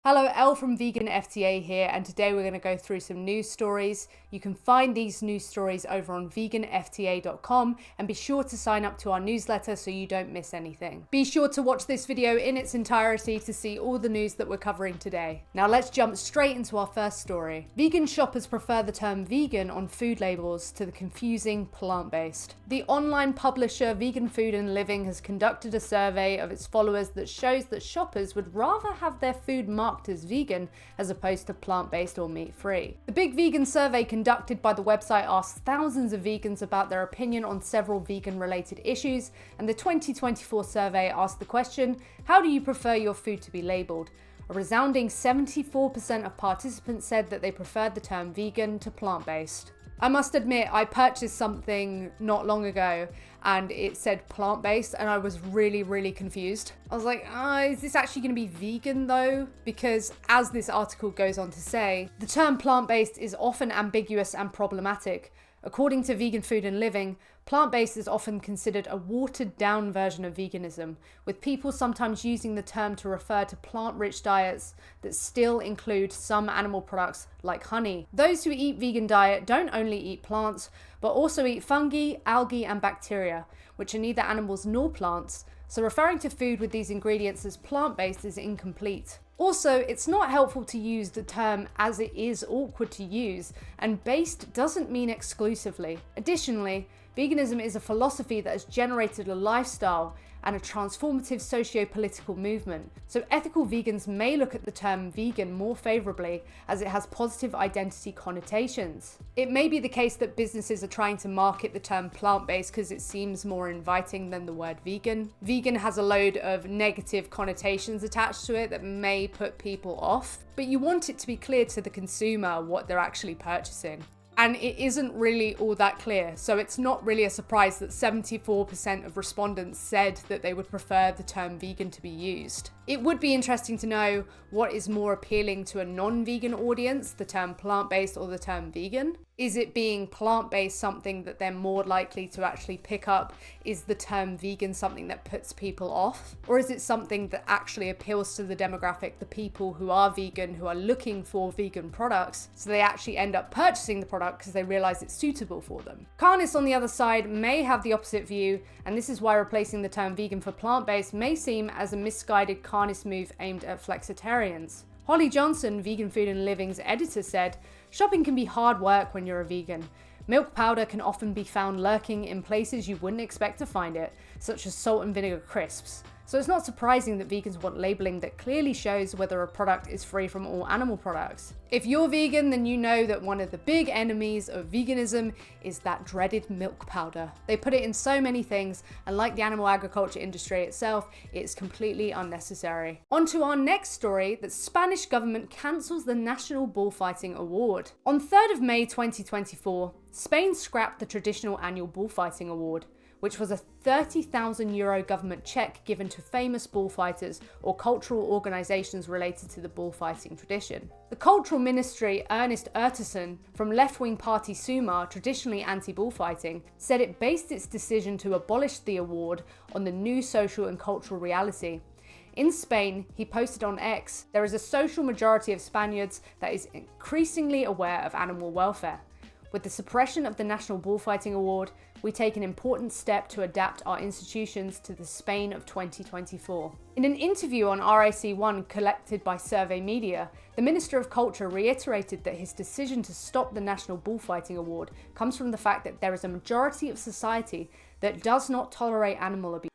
Hello, Elle from Vegan FTA here, and today we're going to go through some news stories. You can find these news stories over on veganfta.com, and be sure to sign up to our newsletter so you don't miss anything. Be sure to watch this video in its entirety to see all the news that we're covering today. Now let's jump straight into our first story. Vegan shoppers prefer the term vegan on food labels to the confusing plant-based. The online publisher Vegan Food and Living has conducted a survey of its followers that shows that shoppers would rather have their food marked as vegan as opposed to plant-based or meat-free. The Big Vegan survey conducted by the website asked thousands of vegans about their opinion on several vegan-related issues, and the 2024 survey asked the question, how do you prefer your food to be labelled? A resounding 74% of participants said that they preferred the term vegan to plant-based. I must admit, I purchased something not long ago and it said plant-based and I was really confused. I was like, is this actually going to be vegan though? Because as this article goes on to say, the term plant-based is often ambiguous and problematic. According to Vegan Food and Living, plant-based is often considered a watered-down version of veganism, with people sometimes using the term to refer to plant-rich diets that still include some animal products like honey. Those who eat vegan diet don't only eat plants, but also eat fungi, algae, and bacteria, which are neither animals nor plants, so referring to food with these ingredients as plant-based is incomplete. Also, it's not helpful to use the term as it is awkward to use, and based doesn't mean exclusively. Additionally, veganism is a philosophy that has generated a lifestyle and a transformative socio-political movement, so ethical vegans may look at the term vegan more favourably as it has positive identity connotations. It may be the case that businesses are trying to market the term plant-based because it seems more inviting than the word vegan. Vegan has a load of negative connotations attached to it that may put people off, but you want it to be clear to the consumer what they're actually purchasing. And it isn't really all that clear, so it's not really a surprise that 74% of respondents said that they would prefer the term vegan to be used. It would be interesting to know what is more appealing to a non-vegan audience, the term plant-based or the term vegan. Is it being plant-based something that they're more likely to actually pick up? Is the term vegan something that puts people off? Or is it something that actually appeals to the demographic, the people who are vegan, who are looking for vegan products, so they actually end up purchasing the product because they realize it's suitable for them? Carnists on the other side may have the opposite view, and this is why replacing the term vegan for plant-based may seem as a misguided carnist move aimed at flexitarians. Holly Johnson, Vegan Food and Living's editor, said, "Shopping can be hard work when you're a vegan. Milk powder can often be found lurking in places you wouldn't expect to find it, such as salt and vinegar crisps. So it's not surprising that vegans want labeling that clearly shows whether a product is free from all animal products. If you're vegan, then you know that one of the big enemies of veganism is that dreaded milk powder. They put it in so many things, and like the animal agriculture industry itself, it's completely unnecessary." On to our next story, the Spanish government cancels the National Bullfighting Award. On 3rd of May 2024, Spain scrapped the traditional annual Bullfighting Award, which was a €30,000 government cheque given to famous bullfighters or cultural organisations related to the bullfighting tradition. The Cultural Ministry, Ernest Urtasun, from left-wing party Sumar, traditionally anti-bullfighting, said it based its decision to abolish the award on the new social and cultural reality. In Spain, he posted on X, "There is a social majority of Spaniards that is increasingly aware of animal welfare. With the suppression of the National Bullfighting Award, we take an important step to adapt our institutions to the Spain of 2024. In an interview on RAC1 collected by Survey Media, the Minister of Culture reiterated that his decision to stop the National Bullfighting Award comes from the fact that there is a majority of society that does not tolerate animal abuse,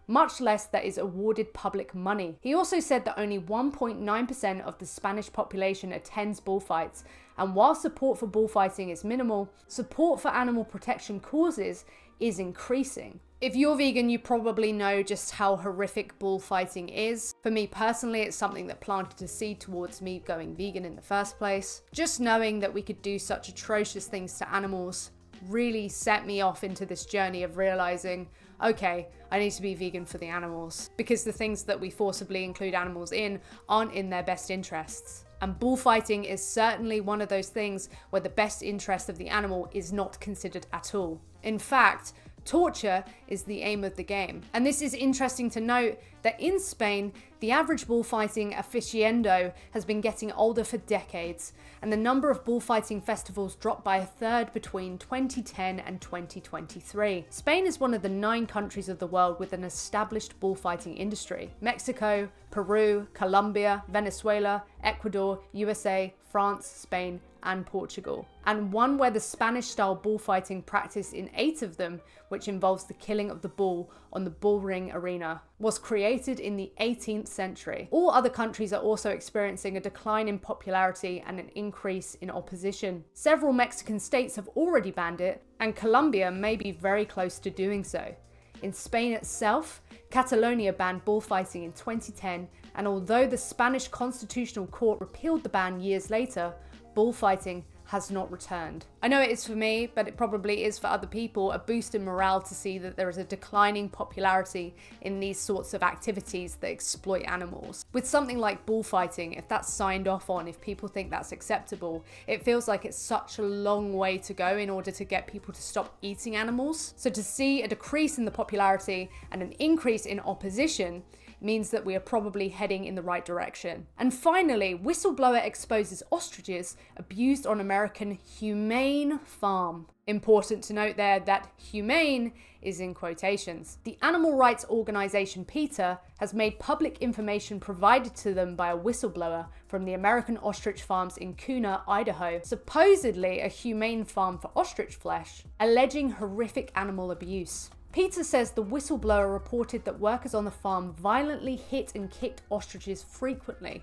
much less that is awarded public money. He also said that only 1.9% of the Spanish population attends bullfights, and while support for bullfighting is minimal, support for animal protection causes is increasing." If you're vegan, you probably know just how horrific bullfighting is. For me personally, it's something that planted a seed towards me going vegan in the first place. Just knowing that we could do such atrocious things to animals really set me off into this journey of realizing, okay, I need to be vegan for the animals, because the things that we forcibly include animals in aren't in their best interests. And bullfighting is certainly one of those things where the best interest of the animal is not considered at all. In fact, Torture is the aim of the game. And this is interesting to note that in Spain, the average bullfighting aficionado has been getting older for decades, and the number of bullfighting festivals dropped by a third between 2010 and 2023. Spain is one of the 9 countries of the world with an established bullfighting industry. Mexico, Peru, Colombia, Venezuela, Ecuador, USA, France, Spain, and Portugal. And one where the Spanish-style bullfighting practiced in 8 of them, which involves the killing of the bull on the bull ring arena, was created in the 18th century. All other countries are also experiencing a decline in popularity and an increase in opposition. Several Mexican states have already banned it, and Colombia may be very close to doing so. In Spain itself, Catalonia banned bullfighting in 2010, and although the Spanish Constitutional Court repealed the ban years later, bullfighting has not returned. I know it is for me, but it probably is for other people, a boost in morale to see that there is a declining popularity in these sorts of activities that exploit animals. With something like bullfighting, if that's signed off on, if people think that's acceptable, it feels like it's such a long way to go in order to get people to stop eating animals. So to see a decrease in the popularity and an increase in opposition means that we are probably heading in the right direction. And finally, whistleblower exposes ostriches abused on American humane farm. Important to note there that humane is in quotations. The animal rights organization PETA has made public information provided to them by a whistleblower from the American ostrich farms in Kuna, Idaho, supposedly a humane farm for ostrich flesh, alleging horrific animal abuse. PETA says the whistleblower reported that workers on the farm violently hit and kicked ostriches frequently.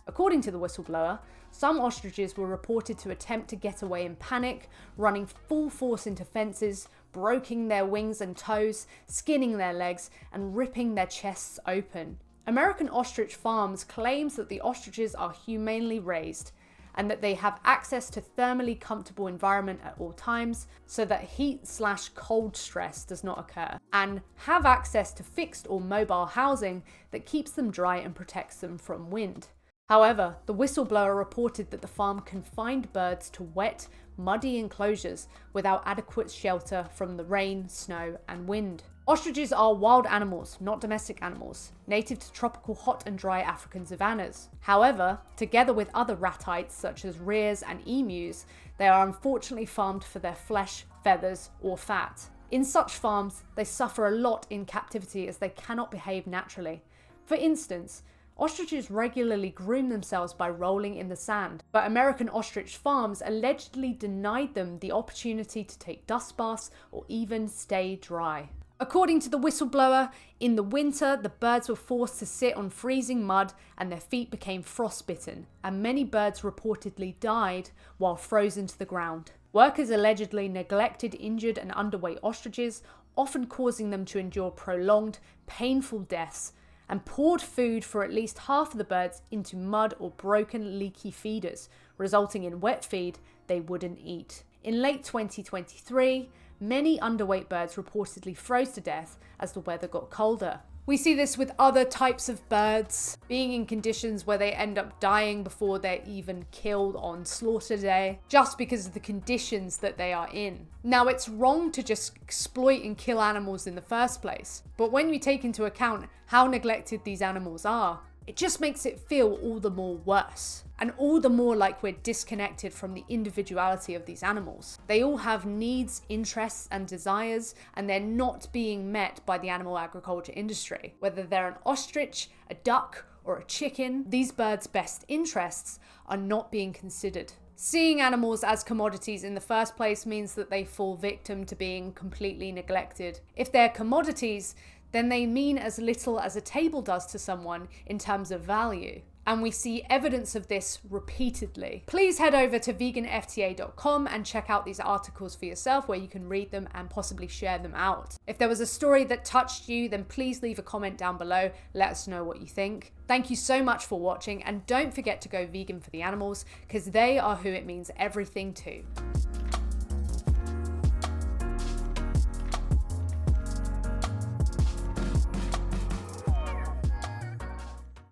According to the whistleblower, some ostriches were reported to attempt to get away in panic, running full force into fences, breaking their wings and toes, skinning their legs, and ripping their chests open. American Ostrich Farms claims that the ostriches are humanely raised, and that they have access to thermally comfortable environment at all times so that heat/cold stress does not occur, and have access to fixed or mobile housing that keeps them dry and protects them from wind. However, the whistleblower reported that the farm confined birds to wet, muddy enclosures without adequate shelter from the rain, snow, and wind. Ostriches are wild animals, not domestic animals, native to tropical hot and dry African savannas. However, together with other ratites such as rheas and emus, they are unfortunately farmed for their flesh, feathers, or fat. In such farms, they suffer a lot in captivity as they cannot behave naturally. For instance, ostriches regularly groom themselves by rolling in the sand, but American Ostrich Farms allegedly denied them the opportunity to take dust baths or even stay dry. According to the whistleblower, in the winter, the birds were forced to sit on freezing mud and their feet became frostbitten, and many birds reportedly died while frozen to the ground. Workers allegedly neglected injured and underweight ostriches, often causing them to endure prolonged, painful deaths, and poured food for at least half of the birds into mud or broken, leaky feeders, resulting in wet feed they wouldn't eat. In late 2023, many underweight birds reportedly froze to death as the weather got colder. We see this with other types of birds being in conditions where they end up dying before they're even killed on slaughter day, just because of the conditions that they are in. Now, it's wrong to just exploit and kill animals in the first place, but when we take into account how neglected these animals are, it just makes it feel all the more worse, and all the more like we're disconnected from the individuality of these animals. They all have needs, interests, and desires, and they're not being met by the animal agriculture industry. Whether they're an ostrich, a duck, or a chicken, these birds' best interests are not being considered. Seeing animals as commodities in the first place means that they fall victim to being completely neglected. If they're commodities, then they mean as little as a table does to someone in terms of value. And we see evidence of this repeatedly. Please head over to veganfta.com and check out these articles for yourself where you can read them and possibly share them out. If there was a story that touched you, then please leave a comment down below. Let us know what you think. Thank you so much for watching, and don't forget to go vegan for the animals, because they are who it means everything to.